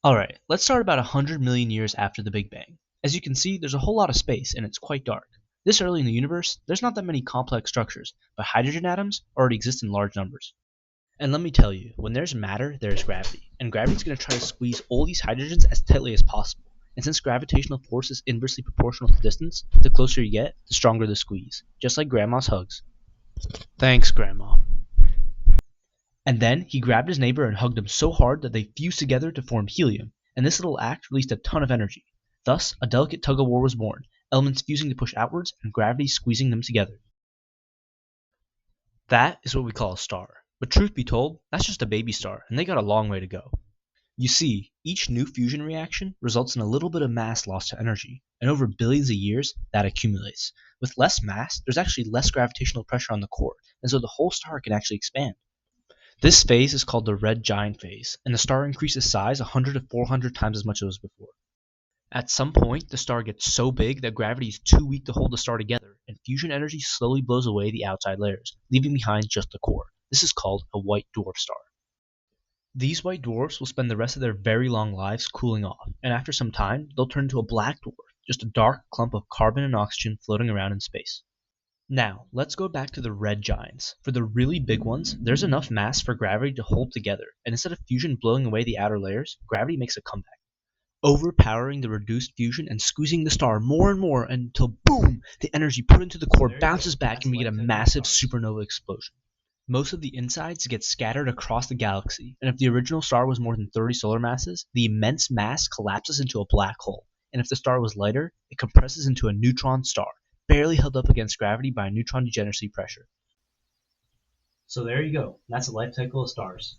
Alright, let's start about 100 million years after the Big Bang. As you can see, there's a whole lot of space and it's quite dark. This early in the universe, there's not that many complex structures, but hydrogen atoms already exist in large numbers. And let me tell you, when there's matter, there's gravity. And gravity's going to try to squeeze all these hydrogens as tightly as possible. And since gravitational force is inversely proportional to distance, the closer you get, the stronger the squeeze. Just like Grandma's hugs. Thanks, Grandma. And then he grabbed his neighbor and hugged him so hard that they fused together to form helium, and this little act released a ton of energy. Thus, a delicate tug-of-war was born, elements fusing to push outwards and gravity squeezing them together. That is what we call a star. But truth be told, that's just a baby star, and they got a long way to go. You see, each new fusion reaction results in a little bit of mass lost to energy, and over billions of years, that accumulates. With less mass, there's actually less gravitational pressure on the core, and so the whole star can actually expand. This phase is called the red giant phase, and the star increases size 100 to 400 times as much as it was before. At some point, the star gets so big that gravity is too weak to hold the star together, and fusion energy slowly blows away the outside layers, leaving behind just the core. This is called a white dwarf star. These white dwarfs will spend the rest of their very long lives cooling off, and after some time, they'll turn into a black dwarf, just a dark clump of carbon and oxygen floating around in space. Now, let's go back to the red giants. For the really big ones, there's enough mass for gravity to hold together, and instead of fusion blowing away the outer layers, gravity makes a comeback, overpowering the reduced fusion and squeezing the star more and more until boom, the energy put into the core bounces back and we get a massive supernova explosion. Most of the insides get scattered across the galaxy, and if the original star was more than 30 solar masses, the immense mass collapses into a black hole, and if the star was lighter, it compresses into a neutron star, barely held up against gravity by a neutron degeneracy pressure. So there you go, that's the life cycle of stars.